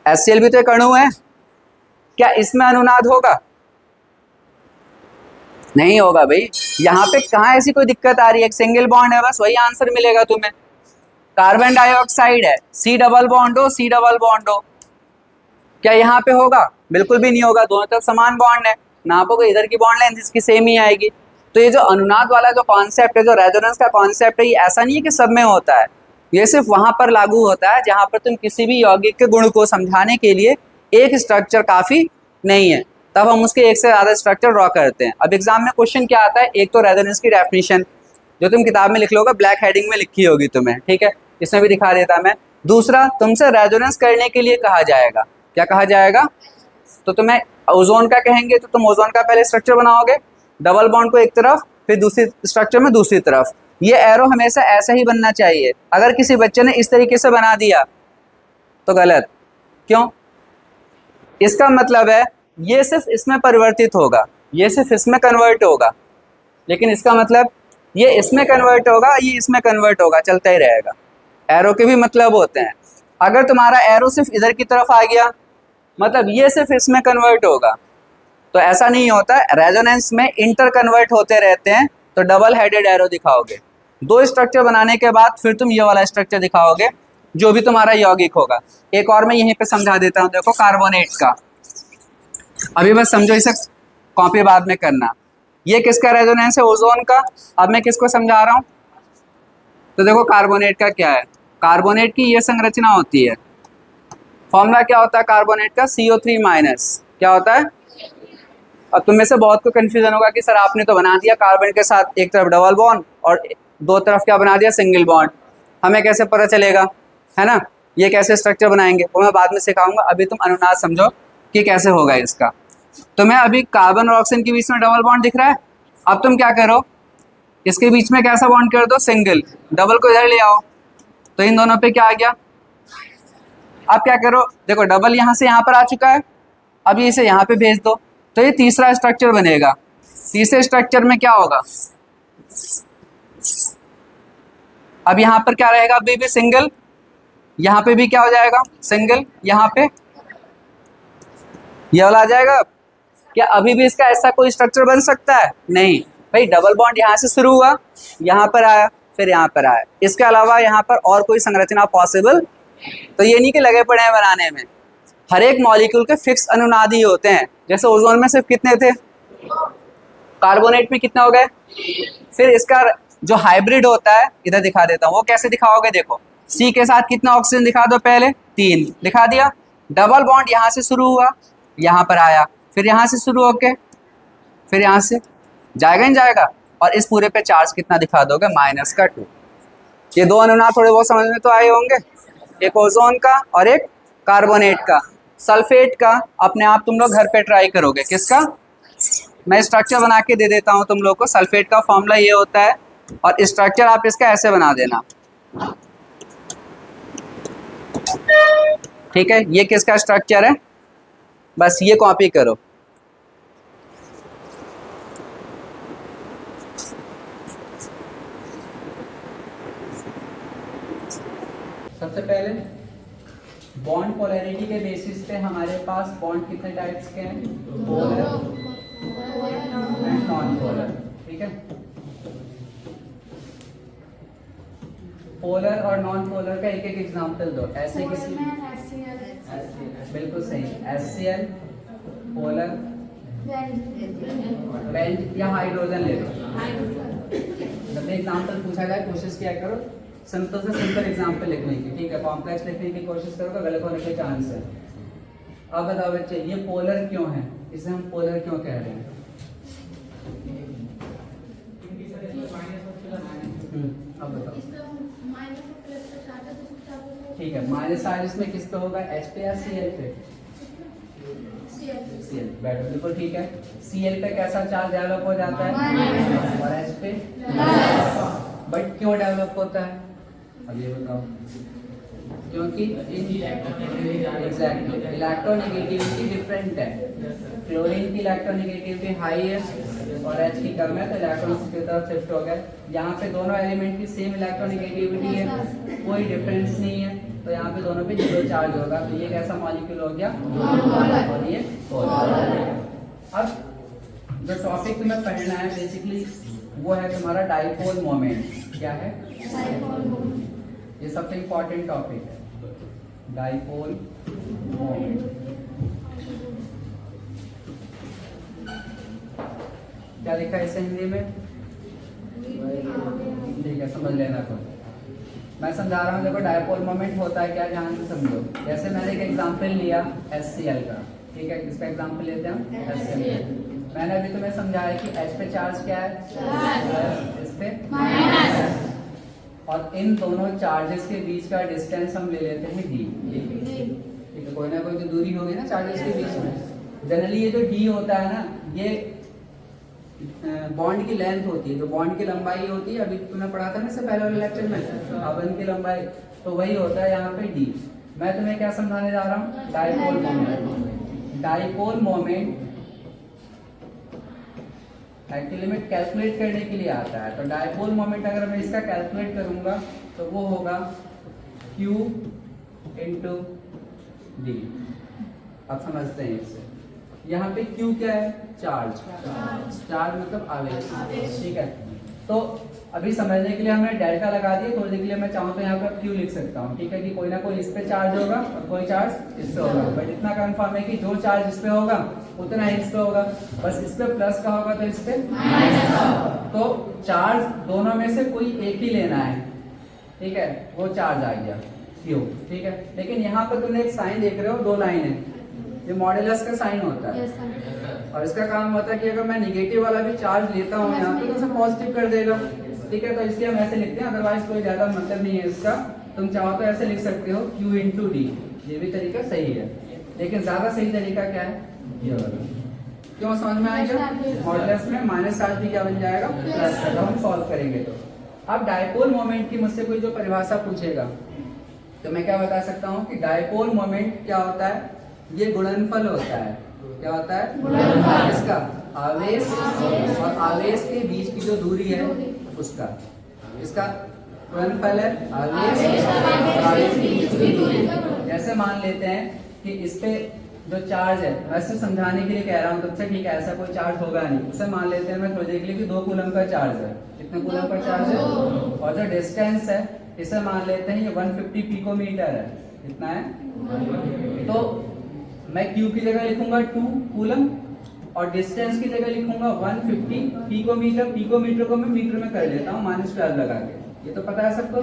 HCl भी तो एक अणु है, क्या इसमें अनुनाद होगा? नहीं होगा भाई। यहाँ पे कहाँ ऐसी कोई दिक्कत आ रही है? एक सिंगल बॉन्ड है, बस वही आंसर मिलेगा तुम्हें। कार्बन डाइऑक्साइड है, C डबल बॉन्ड हो, C डबल बॉन्ड हो, क्या यहाँ पे होगा? बिल्कुल भी नहीं होगा। दोनों तरफ समान बॉन्ड है, नापोगे इधर की बॉन्ड लेंथ इसकी सेम ही आएगी। तो ये जो अनुनाद वाला जो कॉन्सेप्ट है, जो रेजोनेंस का कॉन्सेप्ट है, ये ऐसा नहीं है कि सब में होता है, ये सिर्फ वहां पर लागू होता है जहां पर तुम किसी भी यौगिक के गुण को समझाने के लिए एक स्ट्रक्चर काफी नहीं है, तब हम उसके एक से ज्यादा स्ट्रक्चर ड्रॉ करते हैं। अब एग्जाम में क्वेश्चन क्या आता है? एक तो रेजोनेंस की डेफिनेशन जो तुम किताब में लिख लोगे, ब्लैक हेडिंग में लिखी होगी तुम्हें, ठीक है, इसमें भी दिखा देता मैं। दूसरा, तुमसे रेजोनेंस करने के लिए कहा जाएगा। क्या कहा जाएगा? तो तुम्हें ओजोन का कहेंगे तो तुम ओजोन का पहले स्ट्रक्चर बनाओगे, डबल बॉन्ड को एक तरफ, फिर दूसरी स्ट्रक्चर में दूसरी तरफ। ये एरो हमेशा ऐसा ही बनना चाहिए। अगर किसी बच्चे ने इस तरीके से बना दिया तो गलत। क्यों? इसका मतलब है ये सिर्फ इसमें परिवर्तित होगा, ये सिर्फ इसमें कन्वर्ट होगा, लेकिन इसका मतलब ये इसमें कन्वर्ट होगा, ये इसमें कन्वर्ट होगा, चलता ही रहेगा। एरो के भी मतलब होते हैं। अगर तुम्हारा एरो सिर्फ इधर की तरफ आ गया, मतलब ये सिर्फ इसमें कन्वर्ट होगा, तो ऐसा नहीं होता। रेजोनेंस में इंटर कन्वर्ट होते रहते हैं। तो डबल हेडेड एरो दिखाओगे। दो स्ट्रक्चर बनाने के बाद फिर तुम ये वाला स्ट्रक्चर दिखाओगे जो भी तुम्हारा यौगिक होगा। एक और मैं यहीं पे समझा देता हूँ, देखो कार्बोनेट का, अभी बस समझो, इसे कॉपी बाद में करना। ये किसका रेजोनेंस है? ओजोन का। अब मैं किसको समझा रहा हूँ? तो देखो कार्बोनेट का क्या है, कार्बोनेट की ये संरचना होती है। फॉर्मूला क्या होता है कार्बोनेट का? CO3-। क्या होता है? अब तुम में से बहुत को कंफ्यूजन होगा कि सर आपने तो बना दिया कार्बन के साथ एक तरफ डबल बॉन्ड और दो तरफ क्या बना दिया? Single bond. हमें कैसे पता चलेगा, है ना? ये कैसे स्ट्रक्चर बनाएंगे वो मैं बाद में सिखाऊंगा। अभी तुम अनुनाद समझो कि कैसे होगा इसका। तुम्हें अभी कार्बन और ऑक्सीजन के बीच में डबल बॉन्ड दिख रहा है। अब तुम क्या करो, इसके बीच में कैसा बॉन्ड कर दो? सिंगल। डबल को इधर ले आओ, तो इन दोनों पे क्या आ गया? अब क्या करो, देखो डबल यहाँ से यहाँ पर आ चुका है, अब इसे यहाँ पे भेज दो, तो ये तीसरा स्ट्रक्चर बनेगा। तीसरे स्ट्रक्चर में क्या होगा? अब यहाँ पर क्या रहेगा? अभी भी सिंगल, यहाँ पे भी क्या हो जाएगा? सिंगल, यहाँ पे ये वाला आ जाएगा। क्या अभी भी इसका ऐसा कोई स्ट्रक्चर बन सकता है? नहीं भाई, डबल बॉन्ड यहाँ से शुरू हुआ, यहाँ पर आया, फिर यहाँ पर आया। इसके अलावा यहाँ पर और कोई संरचना पॉसिबल? तो ये नहीं कि लगे पड़े हैं बनाने में। हर एक मॉलिक्यूल के फिक्स अनुनाद ही होते हैं। जैसे ओजोन में सिर्फ कितने थे? कार्बोनेट में कितने हो गए? फिर इसका जो हाइब्रिड होता है, इधर दिखा देता हूँ, वो कैसे दिखाओगे? देखो C के साथ कितना ऑक्सीजन दिखा दो, पहले 3 दिखा दिया। डबल बॉन्ड यहाँ से शुरू हुआ, यहाँ पर आया, फिर यहाँ से शुरू होके फिर यहाँ से जाएगा, नहीं जाएगा। और इस पूरे पे चार्ज कितना दिखा दोगे? -2। ये दो अनुनाद थोड़े बहुत समझ में तो आए होंगे, एक ओजोन का और एक कार्बोनेट का। सल्फेट का अपने आप तुम लोग घर पे ट्राई करोगे। किसका? मैं स्ट्रक्चर बना के दे देता हूँ तुम लोग को। सल्फेट का फॉर्मूला ये होता है, और स्ट्रक्चर आप इसका ऐसे बना देना, ठीक है? ये किसका स्ट्रक्चर है? बस ये कॉपी करो। सबसे पहले बॉन्ड पोलैरिटी के बेसिस पे हमारे पास बॉन्ड कितने टाइप्स के हैं? पोलर एंड नॉन पोलर, ठीक है? पोलर और नॉन पोलर का एक एक एग्जांपल दो। ऐसे किसी, बिल्कुल सही, HCl, पोलर, बेंज या हाइड्रोजन ले लो। जब एग्जांपल पूछा जाए कोशिश किया करो सिंपल से सिंपल एग्जांपल लिखने की, ठीक है? कॉम्प्लेक्स लिखने की कोशिश करोगे गलत होने के चांस है। अब बताओ बच्चे, ये पोलर क्यों है? इसे हम पोलर क्यों कह रहे हैं? अब बताओ। ठीक है, माइनस चार्ज इसमें किस पे होगा? H पे या Cl पे? Cl, बैठो, बिल्कुल ठीक है। Cl पे कैसा चार्ज डेवलप हो जाता है? और H पे? बट क्यों डेवलप होता है? अब ये बताओ, क्योंकि एग्जैक्टली इलेक्ट्रोनेगेटिविटी डिफरेंट है। क्लोरीन की इलेक्ट्रोनेगेटिविटी हाई है और H की कम है, तो इलेक्ट्रॉन की तरफ शिफ्ट हो गए। यहाँ पे दोनों एलिमेंट की सेम इलेक्ट्रोनेगेटिविटी है, कोई डिफरेंस नहीं है, तो यहाँ पे दोनों पे जीरो चार्ज होगा। तो ये कैसा मॉलिक्यूल हो गया, और ये पोलर। अब जो टॉपिक तुम्हें पढ़ना है बेसिकली वो है तुम्हारा डाइपोल मोमेंट। क्या है? ये सबसे इंपॉर्टेंट टॉपिक है, डाइपोल मोमेंट। क्या लिखा है इसे हिंदी में? ठीक है, समझ लेना। तो मैं समझा रहा हूँ, देखो डाइपोल मोमेंट होता है क्या, ध्यान से समझो। जैसे मैंने एक एग्जांपल लिया HCl का, ठीक है, इसका एग्जांपल लेते हैं HCl। मैंने अभी तुम्हें समझाया कि H पे चार्ज क्या है, इस पे माइनस, और इन दोनों चार्जेस के बीच का डिस्टेंस हम ले लेते हैं d। ठीक है, कोई ना कोई तो दूरी होगी ना चार्जेस के बीच में। जनरली ये जो d होता है ना, ये बॉन्ड की लेंथ होती है, जो बॉन्ड की लंबाई होती है। अभी तुमने पढ़ा था ना इससे पहले वाले लेक्चर में, बॉन्ड की लंबाई, तो वही होता है यहाँ पे d। मैं तुम्हें क्या समझाने जा रहा हूँ, dipole moment. Dipole moment actually में कैलकुलेट करने के लिए आता है। तो डाइपोल मोमेंट अगर मैं इसका कैलकुलेट करूंगा तो वो होगा Q इंटू डी। अब समझते हैं इससे। यहाँ पे Q क्या है, चार्ज। चार्ज मतलब आवेश, ठीक है। तो अभी समझने के लिए हमने डेल्टा लगा दिया, थोड़ी देर के लिए मैं चाहूँ तो यहाँ पर Q लिख सकता हूँ, ठीक है, कि कोई ना कोई इस पे चार्ज होगा और कोई चार्ज इस पे होगा। बट इतना कंफर्म है कि जो चार्ज इस पे होगा उतना ही इस पे होगा, बस इस पे प्लस का होगा तो इस पे माइनस। तो चार्ज दोनों में से कोई एक ही लेना है, ठीक है, वो चार्ज आ गया Q, ठीक है। लेकिन यहाँ पर तुमने एक साइन देख रहे हो, दो लाइन है, ये मॉड्यूलस का साइन होता है। और इसका काम होता है कि अगर मैं निगेटिव वाला भी चार्ज लेता हूँ यहाँ पे तो उसे पॉजिटिव कर देगा, ठीक है। तो इसलिए हम ऐसे लिखते हैं, अदरवाइज कोई ज्यादा मतलब नहीं है इसका। तुम चाहो तो ऐसे लिख सकते हो Q इंटू डी, ये भी तरीका सही है। लेकिन ज्यादा सही तरीका क्या है, ये वाला। क्यों, समझ में आएगा? मॉड्यूलस में माइनस चार्ज भी क्या बन जाएगा, प्लस। जब हम सॉल्व करेंगे तो अब डाइपोल मोमेंट की मुझसे कोई जो परिभाषा पूछेगा तो मैं क्या बता सकता हूँ कि डाइपोल मोमेंट क्या होता है, ये गुणनफल होता है। क्या होता है, गुणनफल। इसका आवेश और आवेश के बीच की जो दूरी है उसका, इसका गुणनफल है आवेश और आवेश के बीच की दूरी। जैसे मान लेते हैं कि इस पे जो चार्ज है, वैसे समझाने के लिए कह रहा हूँ तुमसे, ठीक है, ऐसा कोई चार्ज होगा नहीं। उसे मान लेते हैं मैं थोड़ी देर के लिए कि 2 कूलम का चार्ज है। कितने कूलम का चार्ज है? और जो डिस्टेंस है इसे मान लेते हैं ये 150 पिकोमीटर है। कितना है? तो मैं Q की जगह लिखूंगा 2 कूलम और डिस्टेंस की जगह लिखूंगा 150 पिकोमीटर। पिकोमीटर को मैं मीटर में कर लेता हूँ -12 लगा के। ये तो पता है सबको?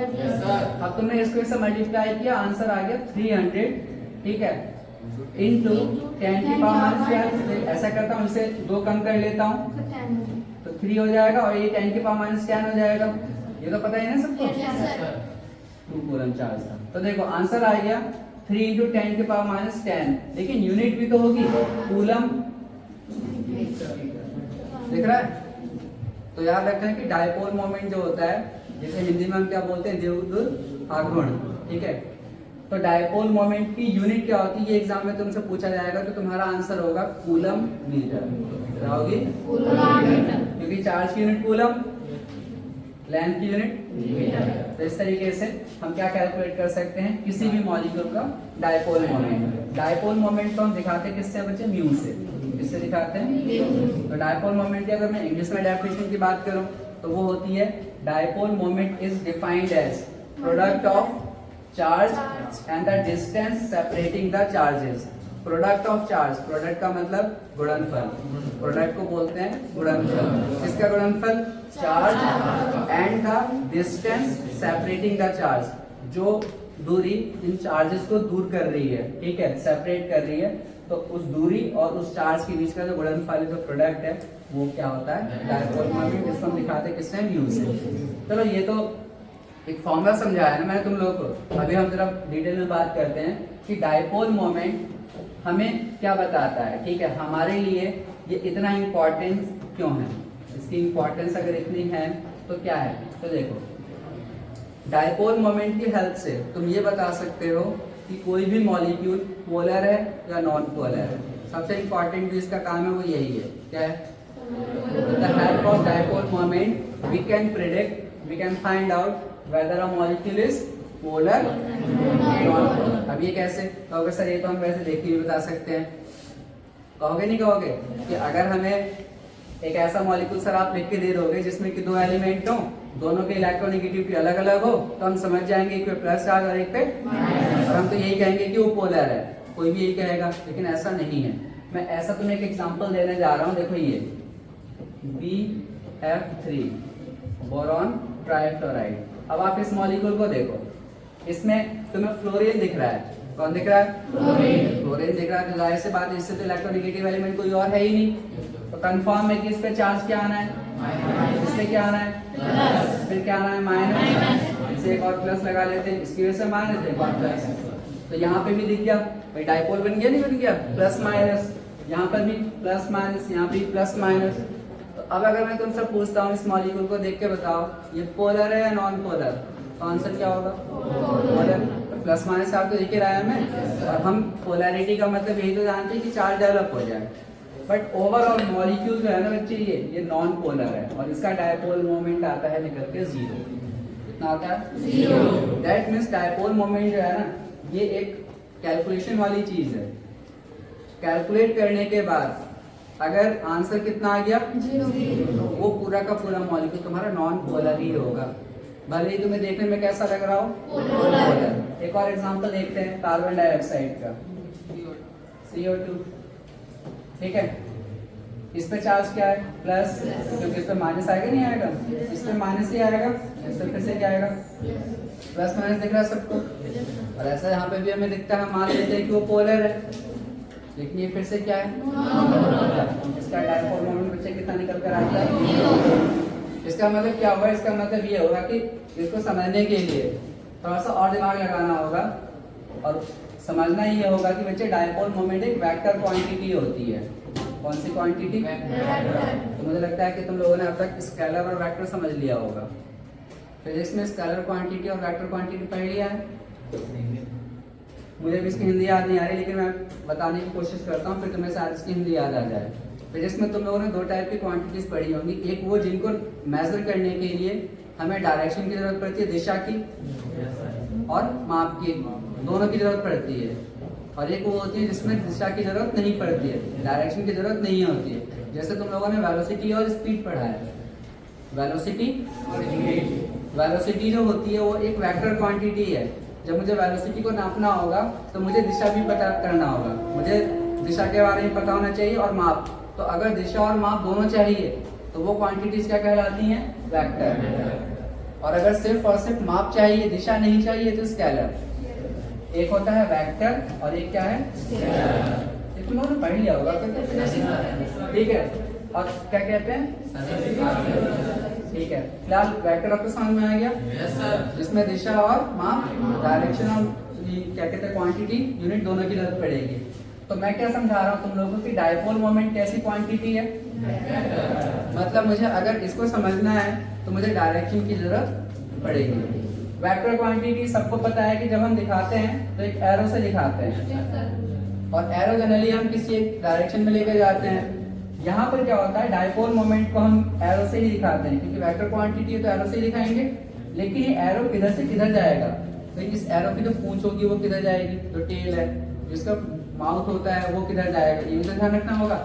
अब तुमने इसको इससे मल्टीप्लाई किया, आंसर आ गया 300, ठीक है, इंटू 10 की पावर -12। ऐसा करता हूँ, इसे 2 कम कर लेता हूँ तो 3 हो जाएगा और ये 10 की पावर -10 हो जाएगा। ये तो पता ही ना सबको, 2 कूलम चार्ज था। तो देखो आंसर आ गया 3 इंटू 10 की पावर -10। लेकिन यूनिट भी तो होगी, कूलम, दिख रहा है? तो याद रखना कि डाइपोल मोमेंट जो होता है, जैसे हिंदी में हम क्या बोलते हैं, देवदूत आगमन, ठीक है। तो डाइपोल मोमेंट की यूनिट क्या होती है, ये एग्जाम में तुमसे पूछा जाएगा तो तुम्हारा आंसर होगा कूलम मीटर। क्या होगी? क्योंकि चार्ज की यूनिट कूलम, लेंथ की यूनिट मीटर। तो इस तरीके से हम क्या कैलकुलेट कर सकते हैं किसी भी मॉलिक्यूल का डाइपोल मोमेंट। डाइपोल मोमेंट को हम दिखाते हैं किससे बच्चे, म्यू से। किससे दिखाते हैं? तो डाइपोल मोमेंट की अगर मैं इंग्लिश में डेफिनेशन की बात करूं तो वो होती है, dipole moment is defined as product of charge and the distance separating the charges. Product of charge, product का मतलब गुणनफल, प्रोडक्ट को बोलते हैं गुणनफल। किसका गुणनफल? Charge and the distance separating the charge, जो दूरी इन चार्जेस को दूर कर रही है, ठीक है, सेपरेट कर रही है। तो उस दूरी और उस चार्ज के बीच का जो गुणनफल, जो प्रोडक्ट है, वो क्या होता है, डाइपोल मोमेंट। जिसको हम दिखाते हैं किससे, म्यू से। चलो ये तो एक फॉर्मूला समझाया है ना मैंने तुम लोग को। अभी हम जरा डिटेल में बात करते हैं कि डाइपोल मोमेंट हमें क्या बताता है, ठीक है, हमारे लिए ये इतना इम्पोर्टेंस क्यों है। इसकी इम्पोर्टेंस अगर इतनी है तो क्या है, तो देखो डायपोल मोमेंट की हेल्प से तुम ये बता सकते हो कि कोई भी मॉलिक्यूल पोलर है या नॉन पोलर है। सबसे इंपॉर्टेंट जो इसका काम है वो यही है, क्या है? With the help of dipole moment, we can predict, we can find out whether a molecule is polar or non-polar. अब ये कैसे कहोगे सर? ये तो हम वैसे देख के भी बता सकते हैं। कहोगे नहीं कहोगे कि अगर हमें एक ऐसा मॉलिक्यूल सर आप लिख के दे दोगे जिसमें कि दो एलिमेंट हो, दोनों के इलेक्ट्रोनेगेटिविटी अलग अलग हो, तो हम समझ जाएंगे एक पे प्लस चार्ज और एक पे, और हम तो यही कहेंगे कि वो पोलर है। कोई भी यही कहेगा, लेकिन ऐसा नहीं है। मैं ऐसा तुम्हें एक एग्जांपल देने जा रहा हूँ। देखो ये BF3 बोरॉन ट्राइफ्लोराइड। अब आप इस मॉलिक्यूल को देखो, इसमें तुम्हें फ्लोरीन दिख रहा है। कौन दिख रहा है? फ्लोरीन दिख रहा है। तो जाहिर सी बात है, इससे तो इलेक्ट्रोनेगेटिव एलिमेंट कोई और है ही नहीं। तो कंफर्म है कि इस पे चार्ज क्या आना है? इस पे क्या आना है? फिर क्या आना है? माइनस। इसे एक और प्लस लगा लेते हैं, इसकी वजह से माइनस, एक और प्लस। तो यहाँ पे भी दिख गया भाई, डायपोल बन गया नहीं बन गया? प्लस माइनस, यहाँ पर भी प्लस माइनस, यहाँ भी प्लस माइनस। तो अब अगर मैं तुमसे पूछता हूँ इस मॉलिक्यूल को देख के बताओ ये पोलर है या नॉन पोलर, तो आंसर क्या होगा? पोलर। तो प्लस माइनस आप तो देख ही रहा है हमें, और हम पोलैरिटी का मतलब यही तो जानते हैं कि चार्ज डेवलप हो जाए। बट ओवरऑल मॉलिक्यूल जो है ना बच्चे, ये नॉन पोलर है, और इसका डायपोल मोमेंट आता है निकल के 0। कितना आता है? 0। दैट मीन्स डायपोल मोमेंट जो है ना, ये एक कैलकुलेशन वाली चीज है। कैलकुलेट करने के बाद अगर आंसर कितना आ गया? 0, वो पूरा का पूरा मॉलिक्यूल तुम्हारा नॉन पोलर ही होगा, भले ही तुम्हें देखने में कैसा लग रहा हो, पोलर। एक और एग्जांपल देखते हैं कार्बन डाइऑक्साइड का, CO2। ठीक है, इस पे चार्ज क्या है? प्लस, क्योंकि इस पे माइनस आएगा नहीं आएगा? इस पे माइनस ही आएगा, इस पे फिर से क्या आएगा? प्लस माइनस दिख रहा है सबको। और ऐसा यहाँ पे भी हमें दिखता है, मान लेते हैं कि वो पोलर है, लेकिन ये फिर से क्या है? इसका डायपोल मोमेंट बच्चे कितना निकल कर आता है? इसका मतलब क्या होगा? इसका मतलब ये होगा कि इसको समझने के लिए थोड़ा सा और दिमाग लगाना होगा, और समझना ये होगा कि बच्चे डायपोल मोमेंट एक वेक्टर क्वांटिटी होती है। कौन सी क्वांटिटी? तो मुझे लगता है कि तुम लोगों ने अब तक स्केलर और वेक्टर समझ लिया होगा। फिजिक्स में स्केलर क्वांटिटी और वेक्टर क्वांटिटी पढ़ लिया है। मुझे भी इसकी हिंदी याद नहीं आ रही, लेकिन मैं बताने की कोशिश करता हूँ, फिर तुम्हें शायद इसकी हिंदी याद आ जाए। फिजिक्स में तुम लोगों ने दो टाइप की क्वांटिटीज पढ़ी होंगी। एक वो जिनको मेजर करने के लिए हमें डायरेक्शन की जरूरत पड़ती है, दिशा की और माप की, दोनों की जरूरत पड़ती है। और एक वो होती है जिसमें दिशा की जरूरत नहीं पड़ती है, डायरेक्शन की जरूरत नहीं होती है। जैसे तुम लोगों ने वेलोसिटी और स्पीड पढ़ा है। वेलोसिटी जो होती है वो एक वेक्टर क्वांटिटी है। जब मुझे वेलोसिटी को नापना होगा तो मुझे दिशा भी पता करना होगा, मुझे दिशा के बारे में पता होना चाहिए और माप। तो अगर दिशा और माप दोनों चाहिए तो वो क्वांटिटीज क्या कहलाती हैं? वेक्टर। और अगर सिर्फ और सिर्फ माप चाहिए, दिशा नहीं चाहिए, तो स्केलर। एक होता है वेक्टर और एक क्या है? स्केलर। तुम लोगों ने पढ़ लिया होगा, ठीक है। और क्या कहते हैं? ठीक है, फिलहाल वेक्टर आपको समझ में आ गया? जिसमें दिशा और माप, डायरेक्शन और क्या कहते हैं क्वांटिटी, यूनिट दोनों की जरूरत पड़ेगी। तो मैं क्या समझा रहा हूँ तुम लोगों की, डायपोल मोमेंट कैसी क्वांटिटी है? मतलब मुझे अगर इसको समझना है तो मुझे डायरेक्शन की जरूरत पड़ेगी। वेक्टर क्वांटिटी सबको पता है कि जब हम दिखाते हैं तो एक एरो से दिखाते हैं, और एरो जनरली हम किसी एक डायरेक्शन में लेकर जाते हैं। यहाँ पर क्या होता है, डायपोल मोमेंट को हम एरो से ही दिखाते हैं, क्योंकि वेक्टर क्वांटिटी है तो एरो से ही दिखाएंगे। लेकिन ये एरो किधर से किधर जाएगा? तो इस एरो की जो पूंछ होगी वो किधर जाएगी? जो टेल है, जिसका माउथ होता है वो किधर जाएगा? ये भी तो ध्यान रखना होगा।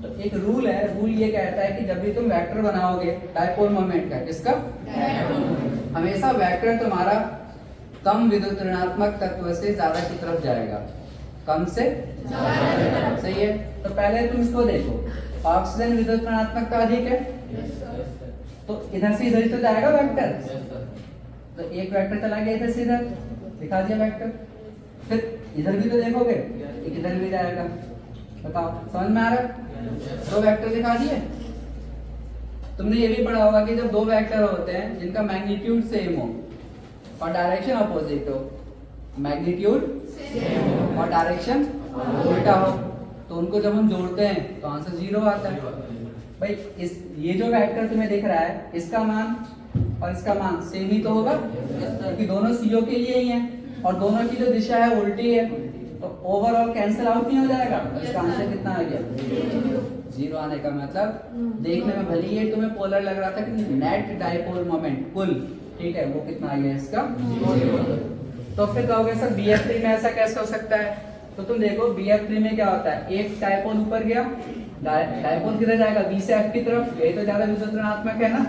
तो एक रूल है, रूल ये कहता है कि जब भी तुम वेक्टर बनाओगे डायपोल मोमेंट का, किसका? हमेशा वेक्टर तुम्हारा कम विद्युत ऋणात्मक तत्व से ज्यादा की तरफ जाएगा, कम से ज्यादा। सही है। तो पहले तुम इसको देखो, ऑक्सीजन विद्युत ऋणात्मकता अधिक है, तो इधर से इधर ही तो जाएगा वेक्टर। तो एक वेक्टर चला गया इधर से इधर, दिखा दिया वेक्टर। फिर इधर भी तो देखोगे, इधर भी जाएगा। बताओ, समझ में आ रहा है? दो वेक्टर दिखा दिए। तुमने ये भी पढ़ा होगा कि जब दो वेक्टर होते हैं जिनका मैग्नीट्यूड सेम हो और डायरेक्शन अपोजिट हो, मैग्नीट्यूड और डायरेक्शन उल्टा हो, तो उनको जब हम जोड़ते हैं तो आंसर 0 आता है। भाई ये जो वेक्टर तुम्हें दिख रहा है, इसका मान और इसका मान सेम ही तो होगा, क्योंकि दोनों CO के लिए ही हैं और दोनों की जो दिशा है उल्टी है, तो ओवरऑल कैंसिल आउट नहीं हो जाएगा। इसका आंसर कितना आ गया? 0 आने का मतलब देखने में भले ही तुम्हें पोलर लग रहा था कि नेट डाइपोल मोमेंट कुल, ठीक है, वो कितना आ गया इसका? तो फिर कहोगे सर BF3 में ऐसा कैसे हो सकता है? तो तुम देखो BF3 में क्या होता है, एक डाइपोल ऊपर गया, डाइपोल किधर जाएगा? B से F की तरफ, यही तो ज्यादा विद्युत ऋणात्मक है ना।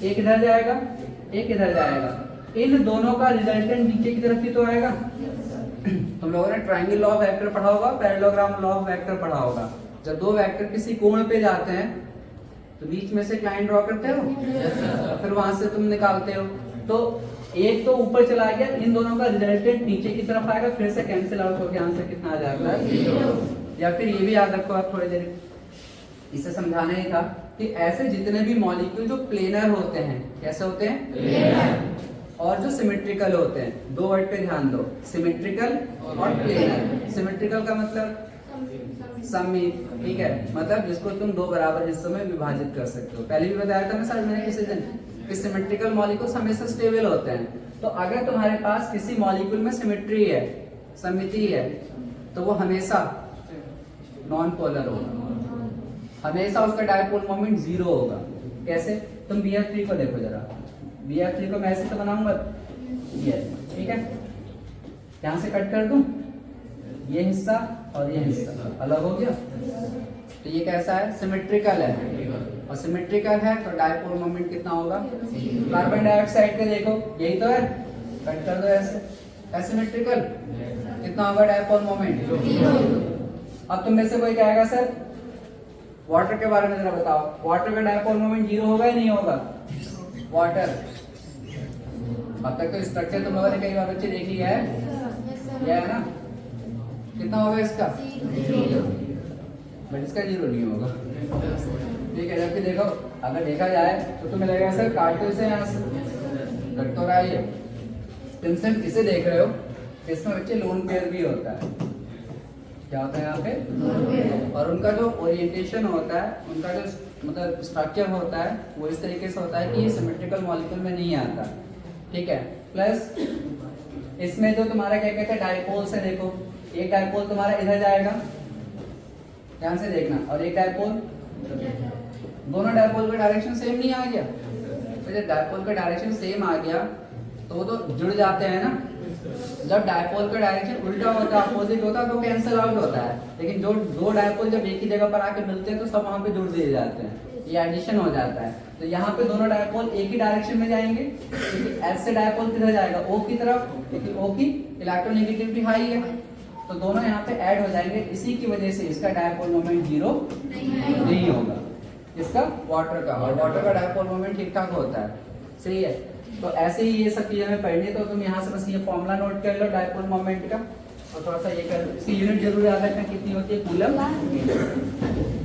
एक इधर जाएगा, एक इधर जाएगा, इन दोनों का रिजल्टेंट नीचे की तरफ ही तो आएगा। तुम लोगों ने ट्रायंगल लॉ ऑफ वेक्टर पढ़ा होगा, पैरेललोग्राम लॉ ऑफ वेक्टर पढ़ा होगा। जब दो वेक्टर किसी कोण पे जाते हैं तो बीच में से एक लाइन ड्रॉ करते हो, फिर वहां से तुम निकालते हो, तो एक तो ऊपर चला गया, इन दोनों का रिजल्टेंट नीचे की तरफ आएगा, फिर से कैंसिल आउट होकर आंसर कितना आ जाता है? या फिर ये भी याद रखो आप थोड़ी देर, इसे समझाना ही था कि ऐसे जितने भी मॉलिक्यूल जो प्लेनर होते हैं, कैसे होते हैं? प्लेनर। और जो सिमेट्रिकल होते हैं, दो वर्ड पे ध्यान दो, सिमेट्रिकल और प्लेनर। सिमेट्रिकल का मतलब सममित, ठीक है, मतलब जिसको तुम दो बराबर हिस्सों में विभाजित कर सकते हो। पहले भी बताया था ना सर मैंने किसी दिन कि सिमेट्रिकल मॉलिक्यूल्स हमेशा स्टेबल होते हैं। तो अगर तुम्हारे पास किसी मॉलिक्यूल में सिमेट्री है, सममिति है, तो वो हमेशा नॉन पोलर होगा, हमेशा उसका डायपोल मोमेंट 0 होगा। कैसे? तुम BF3 को देखो जरा, BF3 को मैं ऐसे तो बनाऊंगा, ये ठीक है, यहां से कट कर दूं, ये हिस्सा और ये हिस्सा अलग हो गया, तो ये कैसा है? सिमेट्रिकल है, और सिमेट्रिकल है तो डायपोल मोमेंट कितना होगा? कार्बन डाइऑक्साइड का देखो, यही तो है, कट कर दो ऐसे, एसिमेट्रिकल कितना होगा डायपोल मोमेंट? अब तुम में से कोई कहेगा सर वाटर के बारे में जरा बताओ, वाटर का डायपोल मोमेंट 0 होगा या नहीं होगा? वाटर, अब तक तो स्ट्रक्चर तुम लोगों ने कई बार बच्चे देख लिया है, यह है ना, कितना होगा इसका? बट इसका 0 नहीं होगा, ठीक है। जबकि देखो अगर देखा जाए तो तुम्हें लगेगा सर काट तो इसे यहाँ से कट तो रहा है, तुम सिर्फ इसे देख रहे हो, इसमें बच्चे लोन पेयर भी होता है, क्या होता है यहाँ पे? और उनका जो ओरिएंटेशन होता है, उनका जो मतलब स्ट्रक्चर होता है, वो इस तरीके से होता है कि ये सिमेट्रिकल मॉलिक्यूल में नहीं आता, ठीक है। प्लस इसमें जो तुम्हारा क्या कहते हैं डायपोल्स है, देखो एक डायपोल तुम्हारा इधर जाएगा, ध्यान से देखना, और एक डायपोल, दोनों डायपोल का डायरेक्शन सेम नहीं आ गया, तो जब डायपोल का डायरेक्शन सेम आ गया तो वो तो जुड़ जाते हैं ना। जब डायपोल का डायरेक्शन उल्टा होता है, अपोजिट होता है, तो कैंसिल आउट होता है, लेकिन जो दो डायपोल जब एक ही जगह पर आके मिलते हैं तो सब वहां पे जुड़ दिए जाते हैं, ये एडिशन हो जाता है। तो यहाँ पे दोनों डायपोल एक ही डायरेक्शन में जाएंगे, क्योंकि एस से डायपोल किधर जाएगा? O की तरफ, क्योंकि O की इलेक्ट्रोनेगेटिविटी हाई है, तो दोनों यहाँ पे ऐड हो जाएंगे। इसी की वजह से इसका डायपोल मोमेंट 0 नहीं होगा, इसका वाटर का, और वाटर का डायपोल मोमेंट ठीक ठाक होता है, सही है। तो ऐसे ही ये सब चीजें हमें पढ़नी है, तो तुम यहाँ से बस ये फॉर्मूला नोट कर लो डायपोल मोमेंट का, और थोड़ा सा ये कर, इसकी यूनिट जरूर याद रखना कितनी होती है, कूलम।